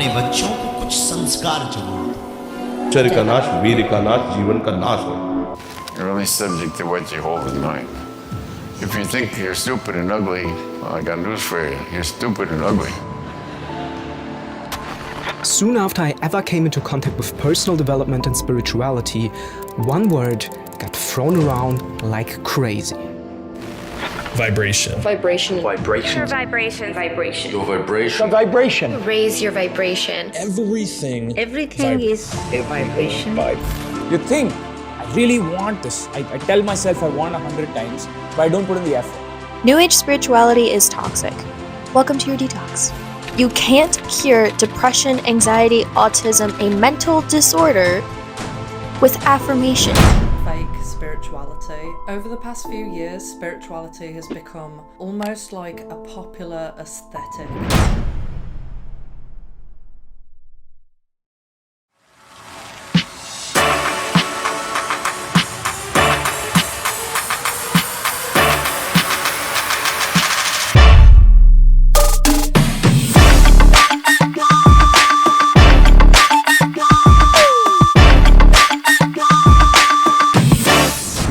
अपने बच्चों को कुछ संस्कार जरूर दो। शरीर का नाश, वीर का नाश, जीवन का नाश हो। You're only subject to what you hold in mind. If you think you're stupid and ugly, well, I got news for you. You're stupid and ugly. Soon after I ever came into contact with personal development and spirituality, one word got thrown around like crazy. Vibration. Vibration. Vibration. Your vibration. Vibration. Your vibration. Vibration. Raise your vibration. Everything. Everything is a vibration. You think, I really want this. I tell myself I want 100 times, but I don't put in the effort. New Age spirituality is toxic. Welcome to your detox. You can't cure depression, anxiety, autism, a mental disorder, with affirmation. Fake spirituality. Over the past few years, spirituality has become almost like a popular aesthetic.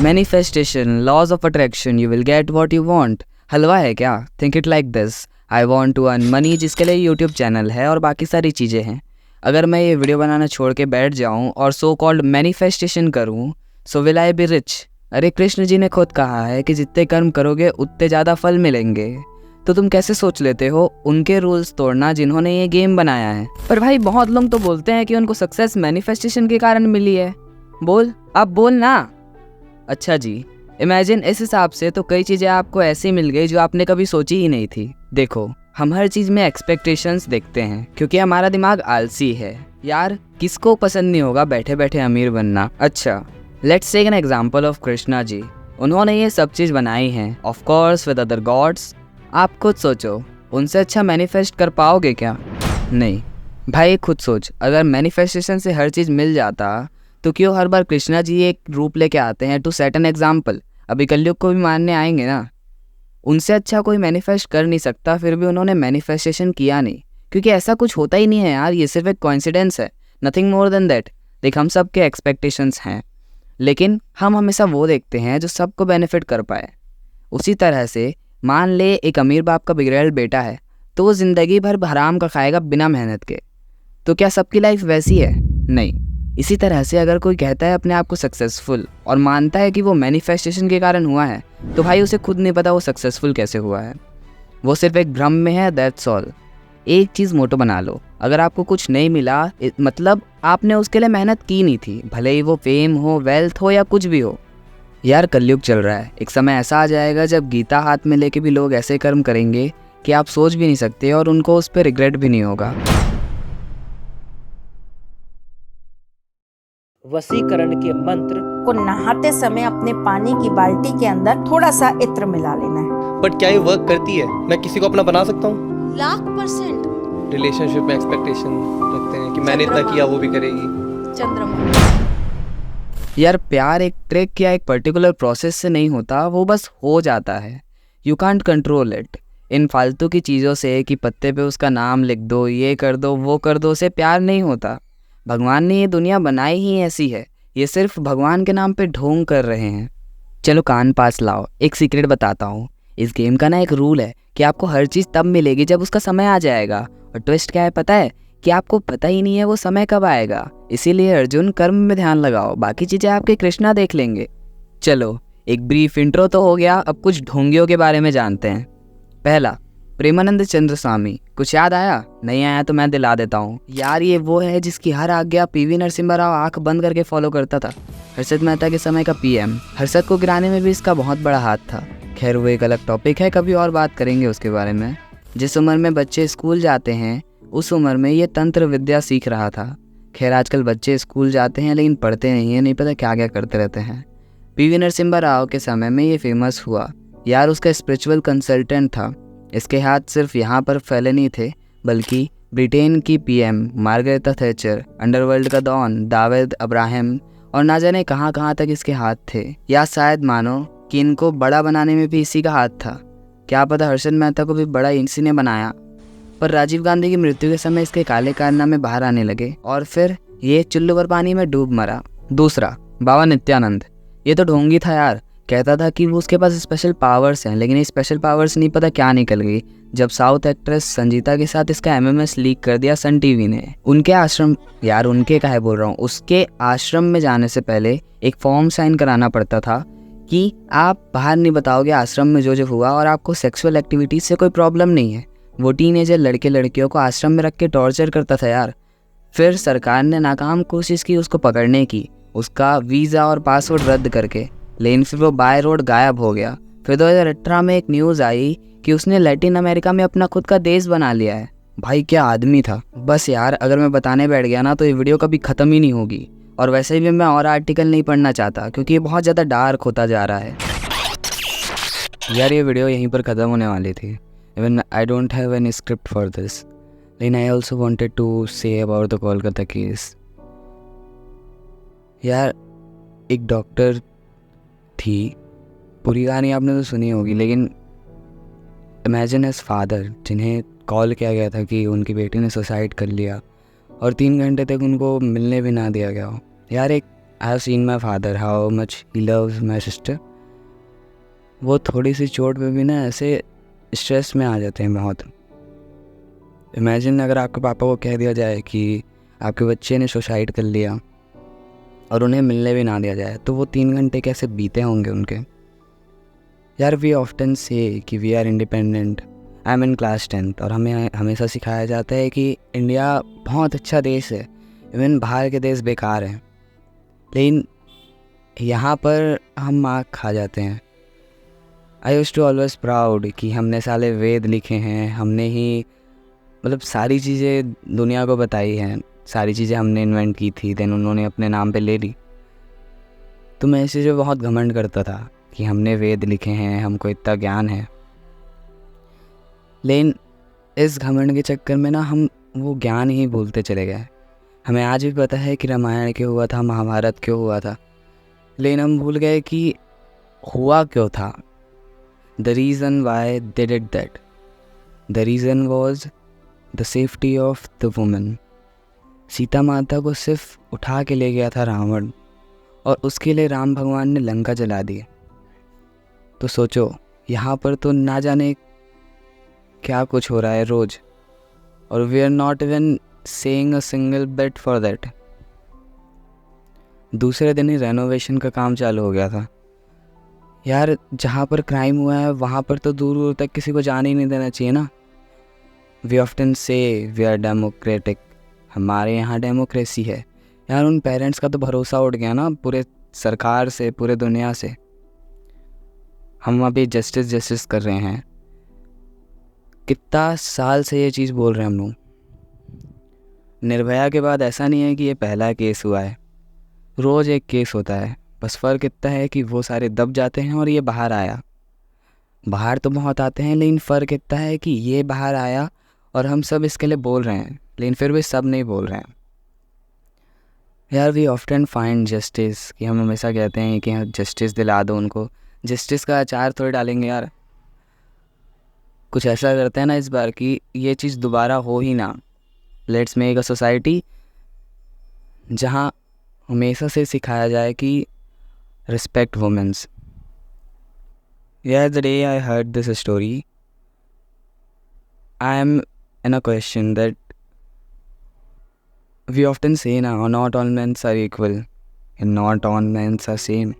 Manifestation, laws of attraction, you will get what you want. हलवा है क्या? Think it like this. I want to earn money, जिसके लिए YouTube channel है और बाकी सारी चीज़ें हैं। अगर मैं ये वीडियो बनाना छोड़ के बैठ जाऊँ और सो कॉल्ड मैनिफेस्टेशन करूँ, so will I be rich? अरे कृष्ण जी ने खुद कहा है कि जितने कर्म करोगे उतने ज़्यादा फल मिलेंगे। तो तुम कैसे सोच लेते हो उनके रूल्स तोड़ना जिन्होंने ये गेम बनाया है? पर भाई बहुत लोग तो बोलते हैं कि उनको सक्सेस मैनिफेस्टेशन के कारण मिली है। बोल, अब बोल ना। अच्छा जी, इमेजिन इस हिसाब से तो कई चीज़ें आपको ऐसी मिल गई जो आपने कभी सोची ही नहीं थी। देखो, हम हर चीज़ में एक्सपेक्टेशंस देखते हैं क्योंकि हमारा दिमाग आलसी है। यार, किसको पसंद नहीं होगा बैठे बैठे अमीर बनना। अच्छा, let's take an example of Krishna ji. उन्होंने ये सब चीज़ बनाई हैं, of course with other gods. आप खुद सोचो, उनसे अच्छा मैनिफेस्ट कर पाओगे क्या? नहीं भाई, खुद सोच, अगर मैनिफेस्टेशन से हर चीज़ मिल जाता तो क्यों हर बार कृष्णा जी एक रूप लेके आते हैं टू सेट एन एग्जाम्पल? अभी कलयुग को भी मानने आएंगे ना। उनसे अच्छा कोई मैनिफेस्ट कर नहीं सकता, फिर भी उन्होंने मैनिफेस्टेशन किया नहीं, क्योंकि ऐसा कुछ होता ही नहीं है यार। ये सिर्फ एक कोइंसिडेंस है, नथिंग मोर देन दैट। देख, हम सब के एक्सपेक्टेशंस हैं, लेकिन हम हमेशा वो देखते हैं जो सबको बेनिफिट कर पाए। उसी तरह से मान ले एक अमीर बाप का बिगड़ैल बेटा है, तो वो ज़िंदगी भर हराम का खाएगा बिना मेहनत के। तो क्या सबकी लाइफ वैसी है? नहीं। इसी तरह से अगर कोई कहता है अपने आप को सक्सेसफुल और मानता है कि वो मैनिफेस्टेशन के कारण हुआ है, तो भाई उसे खुद नहीं पता वो सक्सेसफुल कैसे हुआ है। वो सिर्फ एक भ्रम में है, दैट्स ऑल। एक चीज़ मोटो बना लो, अगर आपको कुछ नहीं मिला मतलब आपने उसके लिए मेहनत की नहीं थी, भले ही वो फेम हो, वेल्थ हो या कुछ भी हो। यार, कलयुग चल रहा है, एक समय ऐसा आ जाएगा जब गीता हाथ में लेके भी लोग ऐसे कर्म करेंगे कि आप सोच भी नहीं सकते और उनको उस पर रिग्रेट भी नहीं होगा। वशीकरण के मंत्र को नहाते समय अपने पानी की बाल्टी के अंदर थोड़ा सा इत्र मिला लेना है। बट क्या ये वर्क करती है? मैं किसी को अपना बना सकता हूँ? 1,00,000%। रिलेशनशिप में एक्सपेक्टेशन रखते हैं कि मैंने इतना किया वो भी करेगी। चंद्रमा। यार, प्यार एक ट्रिक या एक पर्टिकुलर प्रोसेस से नहीं होता, वो बस हो जाता है। You can't control it. इन फालतू की चीज़ों से कि पत्ते पे उसका नाम लिख दो, ये कर दो, वो कर दो, से प्यार नहीं होता। भगवान ने ये दुनिया बनाई ही ऐसी है, ये सिर्फ भगवान के नाम पे ढोंग कर रहे हैं। चलो कान पास लाओ, एक सीक्रेट बताता हूँ। इस गेम का ना एक रूल है कि आपको हर चीज़ तब मिलेगी जब उसका समय आ जाएगा। और ट्विस्ट क्या है पता है? कि आपको पता ही नहीं है वो समय कब आएगा। इसीलिए अर्जुन, कर्म में ध्यान लगाओ, बाकी चीज़ें आपके कृष्णा देख लेंगे। चलो, एक ब्रीफ इंट्रो तो हो गया, अब कुछ ढोंगियों के बारे में जानते हैं। पहला, प्रेमानंद चंद्र स्वामी। कुछ याद आया? नहीं आया तो मैं दिला देता हूँ। यार, ये वो है जिसकी हर आज्ञा पीवी नरसिम्हा राव आंख बंद करके फॉलो करता था। हर्षद मेहता के समय का पीएम। हर्षद को गिराने में भी इसका बहुत बड़ा हाथ था। खैर, वो एक अलग टॉपिक है, कभी और बात करेंगे उसके बारे में। जिस उम्र में बच्चे स्कूल जाते हैं, उस उम्र में ये तंत्र विद्या सीख रहा था। खैर, आजकल बच्चे स्कूल जाते हैं लेकिन पढ़ते नहीं हैं, नहीं पता क्या क्या करते रहते हैं। पीवी नरसिम्हा राव के समय में ये फेमस हुआ। यार, उसका स्पिरिचुअल कंसल्टेंट था। इसके हाथ सिर्फ यहाँ पर फैले नहीं थे, बल्कि ब्रिटेन की पीएम मार्गरेटा थैचर, अंडरवर्ल्ड का डॉन दाऊद अब्राहम और ना जाने कहाँ कहाँ तक इसके हाथ थे। या शायद मानो कि इनको बड़ा बनाने में भी इसी का हाथ था। क्या पता हर्षद मेहता को भी बड़ा इसी ने बनाया। पर राजीव गांधी की मृत्यु के समय इसके काले कारनामे बाहर आने लगे और फिर ये चुल्लू भर पानी में डूब मरा। दूसरा, बाबा नित्यानंद, ये तो ढोंगी था यार। कहता था कि वो उसके पास स्पेशल पावर्स हैं, लेकिन ये स्पेशल पावर्स नहीं पता क्या निकल गई जब साउथ एक्ट्रेस संजीता के साथ इसका MMS लीक कर दिया सन टीवी ने। उनके आश्रम, यार उनके काहे बोल रहा हूँ, उसके आश्रम में जाने से पहले एक फॉर्म साइन कराना पड़ता था कि आप बाहर नहीं बताओगे आश्रम में जो हुआ और आपको सेक्सुअल एक्टिविटीज से कोई प्रॉब्लम नहीं है। वो टीनेजर लड़के लड़कियों को आश्रम में रख के टॉर्चर करता था यार। फिर सरकार ने नाकाम कोशिश की उसको पकड़ने की, उसका वीज़ा और पासपोर्ट रद्द करके, लेकिन फिर वो बाय रोड गायब हो गया। फिर 2018 में एक न्यूज़ आई कि उसने लैटिन अमेरिका में अपना खुद का देश बना लिया है। भाई क्या आदमी था। बस यार अगर मैं बताने बैठ गया ना तो ये वीडियो कभी ख़त्म ही नहीं होगी। और वैसे भी मैं और आर्टिकल नहीं पढ़ना चाहता क्योंकि ये बहुत ज़्यादा डार्क होता जा रहा है। यार ये वीडियो यहीं पर ख़त्म होने वाली थी। Even I don't have any script for this, लेकिन I also wanted to say about the Kolkata case. यार एक डॉक्टर थी, पूरी कहानी आपने तो सुनी होगी, लेकिन इमेजिन एज फादर, जिन्हें कॉल किया गया था कि उनकी बेटी ने सुसाइड कर लिया और 3 घंटे तक उनको मिलने भी ना दिया गया हो। यार एक I have seen my father how much he loves my sister. वो थोड़ी सी चोट पे भी ना ऐसे स्ट्रेस में आ जाते हैं बहुत। इमेजिन अगर आपके पापा को कह दिया जाए कि आपके बच्चे ने सुसाइड कर लिया और उन्हें मिलने भी ना दिया जाए, तो वो 3 घंटे कैसे बीते होंगे उनके। यार वी ऑफ्टन से कि we are independent. I am in class 10th और हमें हमेशा सिखाया जाता है कि इंडिया बहुत अच्छा देश है, इवन बाहर के देश बेकार हैं, लेकिन यहाँ पर हम मार खा जाते हैं। I used to always proud कि हमने साले वेद लिखे हैं, हमने ही मतलब सारी चीज़ें दुनिया को बताई हैं, सारी चीज़ें हमने इन्वेंट की थी, देन उन्होंने अपने नाम पे ले ली। तो मैं इस चीज़ पे बहुत घमंड करता था कि हमने वेद लिखे हैं, हमको इतना ज्ञान है। लेकिन इस घमंड के चक्कर में ना हम वो ज्ञान ही भूलते चले गए। हमें आज भी पता है कि रामायण क्यों हुआ था, महाभारत क्यों हुआ था, लेकिन हम भूल गए कि हुआ क्यों था। The reason why they did that, the reason was the safety of the woman. Sita माता को सिर्फ उठा के ले गया था रावण और उसके लिए राम भगवान ने लंका जला दी। तो सोचो यहाँ पर तो ना जाने क्या कुछ हो रहा है रोज, और we are not even saying a single bet for that. दूसरे दिन ही रेनोवेशन का काम चालू हो गया था। यार जहाँ पर क्राइम हुआ है वहाँ पर तो दूर दूर तक किसी को जाने ही नहीं देना चाहिए ना। वी ऑफ्टन से वी आर डेमोक्रेटिक, हमारे यहाँ डेमोक्रेसी है। यार उन पेरेंट्स का तो भरोसा उठ गया ना पूरे सरकार से, पूरे दुनिया से। हम अभी जस्टिस कर रहे हैं। कितना साल से ये चीज़ बोल रहे हैं हम लोग। निर्भया के बाद ऐसा नहीं है कि ये पहला केस हुआ है, रोज़ एक केस होता है। बस फ़र्क इतना है कि वो सारे दब जाते हैं और ये बाहर आया। बाहर तो बहुत आते हैं, लेकिन फ़र्क इतना है कि ये बाहर आया और हम सब इसके लिए बोल रहे हैं, लेकिन फिर भी सब नहीं बोल रहे हैं। यार वी ऑफ्टन फाइंड जस्टिस, कि हम हमेशा कहते हैं कि जस्टिस दिला दो उनको। जस्टिस का अचार थोड़ी डालेंगे यार। कुछ ऐसा करते हैं ना इस बार कि ये चीज़ दोबारा हो ही ना। लेट्स मेक अ सोसाइटी जहाँ हमेशा से सिखाया जाए कि रिस्पेक्ट वुमेन्स। यार the day I heard this story, I am in a question that we often say now, not all men are equal and not all men are same.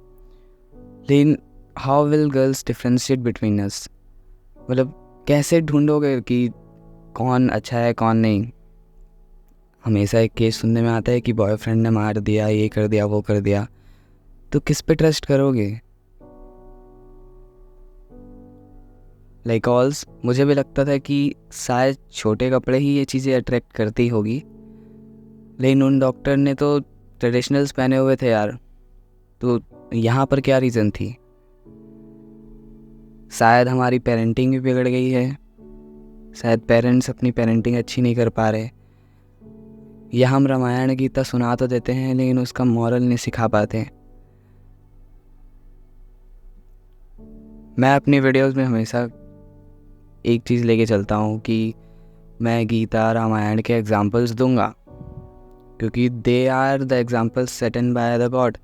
लेकिन how will girls differentiate between us? मतलब कैसे ढूंढोगे कि कौन अच्छा है कौन नहीं। हमेशा एक केस सुनने में आता है कि बॉयफ्रेंड ने मार दिया, ये कर दिया, वो कर दिया, तो किस पे ट्रस्ट करोगे। लाइक ऑल्स मुझे भी लगता था कि शायद छोटे कपड़े ही ये चीज़ें अट्रैक्ट करती होगी, लेकिन उन डॉक्टर ने तो ट्रेडिशनल्स पहने हुए थे यार। तो यहाँ पर क्या रीज़न थी। शायद हमारी पेरेंटिंग भी बिगड़ गई है, शायद पेरेंट्स अपनी पेरेंटिंग अच्छी नहीं कर पा रहे, या हम रामायण गीता सुना तो देते हैं लेकिन उसका मॉरल नहीं सिखा पाते। मैं अपनी वीडियोस में हमेशा एक चीज़ लेके चलता हूँ कि मैं गीता रामायण के एग्जाम्पल्स दूंगा, क्योंकि they are the examples set by the god.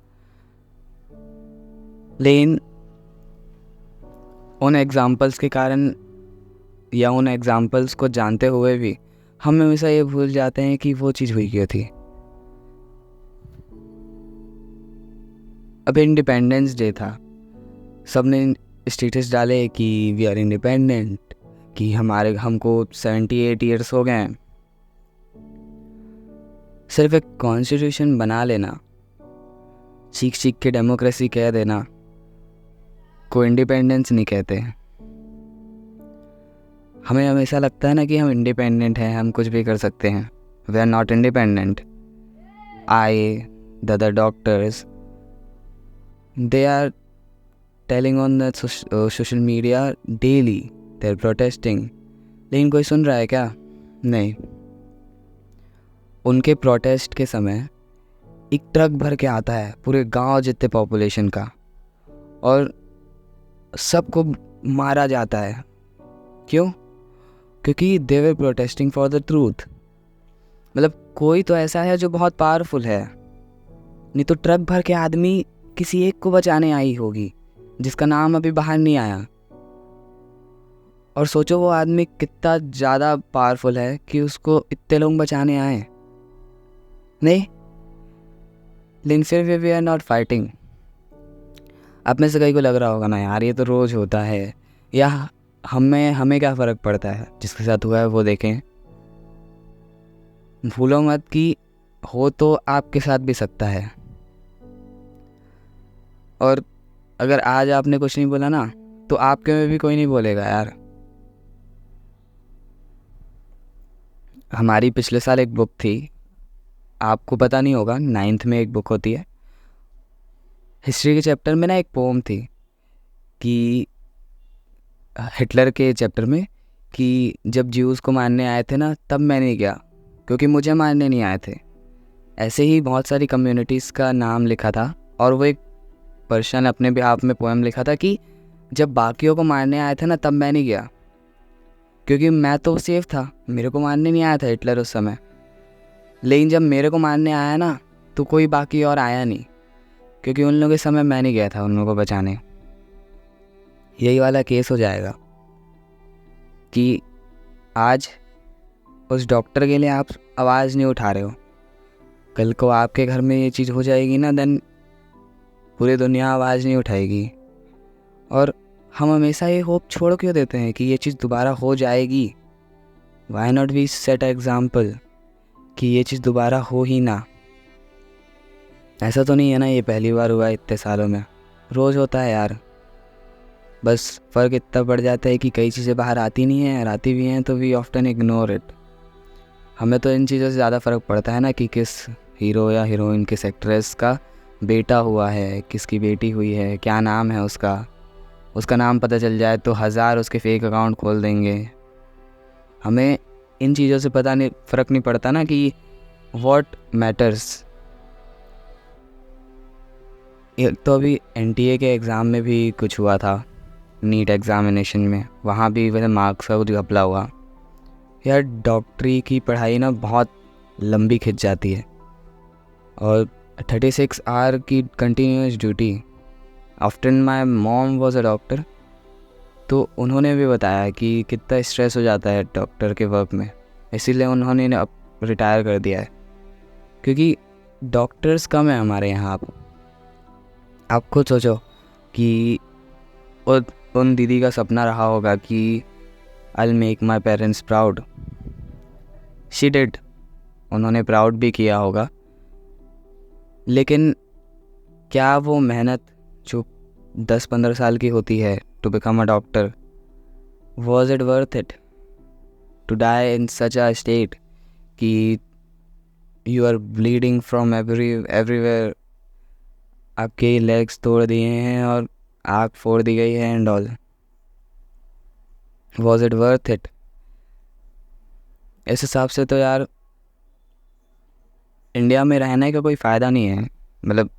लेकिन उन एग्जाम्पल्स के कारण या उन एग्जाम्पल्स को जानते हुए भी हम हमेशा ये भूल जाते हैं कि वो चीज़ हुई क्यों थी। अब इंडिपेंडेंस डे था, सबने स्टेटस डाले कि वी आर इंडिपेंडेंट, कि हमको 78 ईयर्स हो गए हैं। सिर्फ एक कॉन्स्टिट्यूशन बना लेना, चीख चीख के डेमोक्रेसी कह देना को इंडिपेंडेंस नहीं कहते। हमें हमेशा लगता है ना कि हम इंडिपेंडेंट हैं, हम कुछ भी कर सकते हैं। We are not independent. The other doctors, they are telling on the social media daily they're protesting, लेकिन कोई सुन रहा है क्या? नहीं। उनके प्रोटेस्ट के समय एक ट्रक भर के आता है पूरे गांव जितने पॉपुलेशन का, और सबको मारा जाता है। क्यों? क्योंकि they were protesting for the truth। मतलब कोई तो ऐसा है जो बहुत पावरफुल है, नहीं तो ट्रक भर के आदमी किसी एक को बचाने आई होगी जिसका नाम अभी बाहर नहीं आया। और सोचो वो आदमी कितना ज़्यादा पावरफुल है कि उसको इतने लोग बचाने आए। नहीं, लेकिन फिर वी आर नॉट फाइटिंग। अब में से कई को लग रहा होगा ना यार ये तो रोज़ होता है, या हमें क्या फ़र्क पड़ता है, जिसके साथ हुआ है वो देखें। भूलो मत कि हो तो आपके साथ भी सकता है। और अगर आज आपने कुछ नहीं बोला ना तो आपके में भी कोई नहीं बोलेगा यार। हमारी पिछले साल एक बुक थी, आपको पता नहीं होगा, 9th में एक बुक होती है हिस्ट्री के चैप्टर में ना, एक पोम थी कि हिटलर के चैप्टर में, कि जब ज्यूज़ को मारने आए थे ना तब मैं नहीं गया क्योंकि मुझे मारने नहीं आए थे। ऐसे ही बहुत सारी कम्युनिटीज़ का नाम लिखा था, और वो एक पर्सन अपने बिहाफ में पोएम लिखा था कि जब बाकियों को मारने आए थे ना तब मैं नहीं गया क्योंकि मैं तो सेफ था, मेरे को मारने नहीं आया था हिटलर उस समय। लेकिन जब मेरे को मारने आया ना तो कोई बाकी और आया नहीं, क्योंकि उन लोगों के समय मैं नहीं गया था उन लोगों को बचाने। यही वाला केस हो जाएगा कि आज उस डॉक्टर के लिए आप आवाज़ नहीं उठा रहे हो, कल को आपके घर में ये चीज़ हो जाएगी ना, देन पूरी दुनिया आवाज़ नहीं उठाएगी। और हम हमेशा ये होप छोड़ क्यों देते हैं कि ये चीज़ दोबारा हो जाएगी? Why not we set example कि ये चीज़ दोबारा हो ही ना। ऐसा तो नहीं है ना ये पहली बार हुआ इतने सालों में, रोज़ होता है यार। बस फ़र्क इतना पड़ जाता है कि कई चीज़ें बाहर आती नहीं हैं, और आती भी हैं तो वी ऑफ्टन इग्नोर इट। हमें तो इन चीज़ों से ज़्यादा फ़र्क पड़ता है ना कि किस हीरो या हीरोइन, किस एक्ट्रेस का बेटा हुआ है, किसकी बेटी हुई है, क्या नाम है उसका नाम पता चल जाए तो 1000 उसके फेक अकाउंट खोल देंगे। हमें इन चीज़ों से फ़र्क नहीं पड़ता ना कि व्हाट मैटर्स। तो अभी NTA के एग्ज़ाम में भी कुछ हुआ था, नीट एग्ज़ामिनेशन में, वहाँ भी वैसे मार्क्स का कुछ घपला हुआ। यार डॉक्टरी की पढ़ाई ना बहुत लंबी खिंच जाती है, और 36 आवर की continuous duty. Often my mom was a doctor, तो उन्होंने भी बताया कि कितना स्ट्रेस हो जाता है डॉक्टर के वर्क में, इसीलिए उन्होंने अब रिटायर कर दिया है, क्योंकि डॉक्टर्स कम है हमारे यहाँ। आप खुद सोचो कि उन दीदी का सपना रहा होगा कि I'll make my parents proud. She did. उन्होंने प्राउड भी किया होगा, लेकिन क्या वो मेहनत जो 10-15 साल की होती है to become a doctor, was it worth it to die in such a state कि you are bleeding from everywhere, आपके लेग्स तोड़ दिए हैं और आँख फोड़ दी गई है and all. Was it worth it? इस हिसाब से तो यार इंडिया में रहने का कोई फ़ायदा नहीं है। मतलब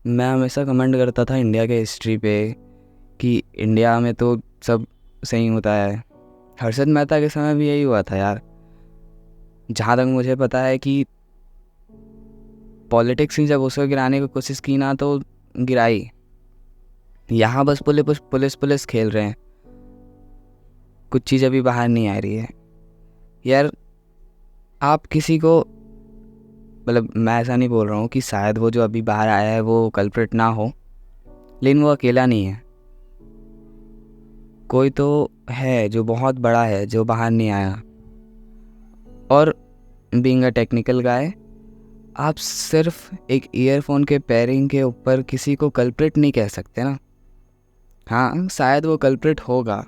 मैं हमेशा कमेंट करता था इंडिया के हिस्ट्री पे कि इंडिया में तो सब सही होता है। हर्षद मेहता के समय भी यही हुआ था यार, जहाँ तक मुझे पता है कि पॉलिटिक्स ने जब उसको गिराने की कोशिश की ना तो गिराई। यहाँ बस पुलिस खेल रहे हैं, कुछ चीज़ अभी बाहर नहीं आ रही है। यार आप किसी को, मतलब मैं ऐसा नहीं बोल रहा हूँ कि शायद वो जो अभी बाहर आया है वो कल्प्रिट ना हो, लेकिन वो अकेला नहीं है, कोई तो है जो बहुत बड़ा है जो बाहर नहीं आया। और बीइंग अ टेक्निकल गाय, आप सिर्फ एक ईयरफोन के पेयरिंग के ऊपर किसी को कल्प्रिट नहीं कह सकते ना। हाँ शायद वो कल्प्रिट होगा,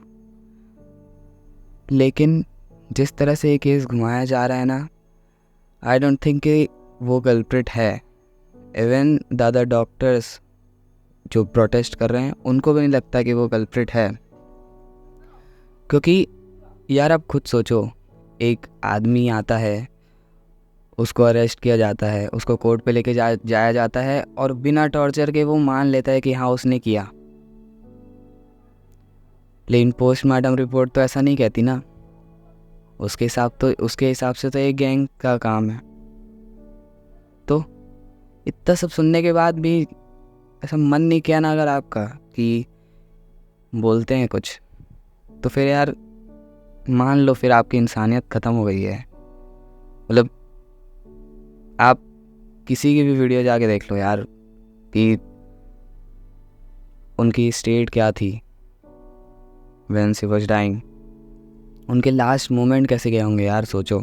लेकिन जिस तरह से ये केस घुमाया जा रहा है ना, आई डोंट थिंक कि वो कल्प्रिट है। इवन द अदर डॉक्टर्स जो प्रोटेस्ट कर रहे हैं उनको भी नहीं लगता कि वो कल्प्रिट है। क्योंकि यार आप खुद सोचो, एक आदमी आता है, उसको अरेस्ट किया जाता है, उसको कोर्ट पे लेके जाया जाता है और बिना टॉर्चर के वो मान लेता है कि हाँ उसने किया। लेकिन पोस्टमार्टम रिपोर्ट तो ऐसा नहीं कहती ना। उसके हिसाब से तो एक गैंग का काम है। तो इतना सब सुनने के बाद भी ऐसा मन नहीं किया ना अगर आपका कि बोलते हैं कुछ, तो फिर यार मान लो फिर आपकी इंसानियत ख़त्म हो गई है। मतलब आप किसी की भी वीडियो जाके देख लो यार कि उनकी स्टेट क्या थी व्हेन शी वाज डाइंग, उनके लास्ट मोमेंट कैसे गए होंगे यार। सोचो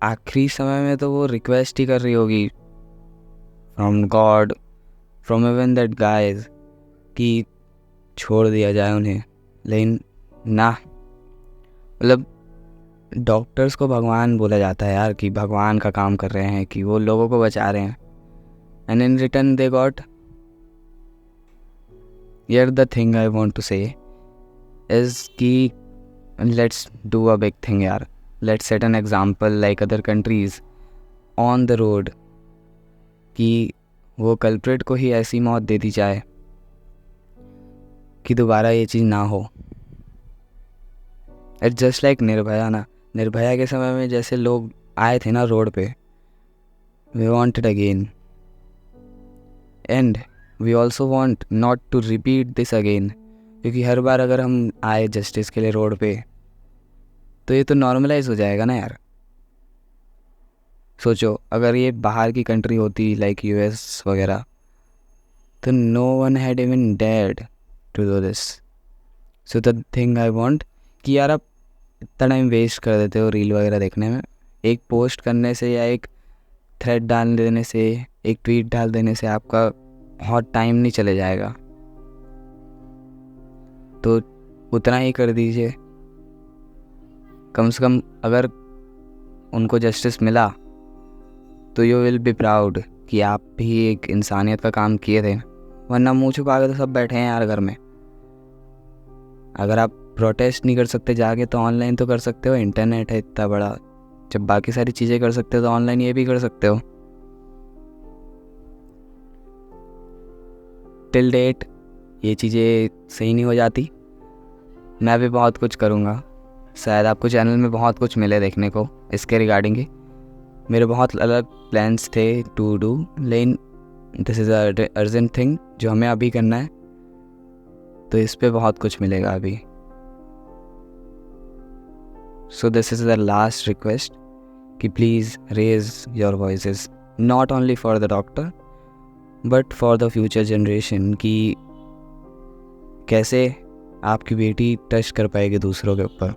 आखिरी समय में तो वो रिक्वेस्ट ही कर रही होगी from God, from even that guys कि छोड़ दिया जाए उन्हें। लेकिन ना, मतलब डॉक्टर्स को भगवान बोला जाता है यार, कि भगवान का काम कर रहे हैं, कि वो लोगों को बचा रहे हैं। And in return they got, यार the thing I want to say is कि let's do a big thing यार, let's set an example like other countries on the road, कि वो कल्प्रिट को ही ऐसी मौत दे दी जाए कि दोबारा ये चीज़ ना हो। इट्स जस्ट लाइक निर्भया ना, निर्भया के समय में जैसे लोग आए थे ना रोड पे, we want it again and we also want not to repeat this again. क्योंकि हर बार अगर हम आए जस्टिस के लिए रोड पे तो ये तो नॉर्मलाइज हो जाएगा ना यार। सोचो अगर ये बाहर की कंट्री होती लाइक यूएस वगैरह, तो no one had even dared to do this. So the thing I want कि यार आप इतना टाइम वेस्ट कर देते हो रील वगैरह देखने में, एक पोस्ट करने से या एक थ्रेड डाल देने से, एक ट्वीट डाल देने से आपका बहुत टाइम नहीं चले जाएगा। तो उतना ही कर दीजिए, कम से कम अगर उनको जस्टिस मिला तो यू विल बी प्राउड कि आप भी एक इंसानियत का काम किए थे। वरना मुँह छुपा के तो सब बैठे हैं यार घर में। अगर आप प्रोटेस्ट नहीं कर सकते जाके तो ऑनलाइन तो कर सकते हो, इंटरनेट है इतना बड़ा, जब बाकी सारी चीज़ें कर सकते हो तो ऑनलाइन ये भी कर सकते हो। टिल डेट ये चीज़ें सही नहीं हो जाती। मैं भी बहुत कुछ करूँगा, शायद आपको चैनल में बहुत कुछ मिले देखने को इसके रिगार्डिंग ही। मेरे बहुत अलग प्लान्स थे टू डू, लेकिन this is a urgent thing जो हमें अभी करना है, तो इस पे बहुत कुछ मिलेगा अभी। So this is the last request कि please raise your voices, not only for the doctor but for the future generation, कि कैसे आपकी बेटी टच कर पाएगी दूसरों के ऊपर।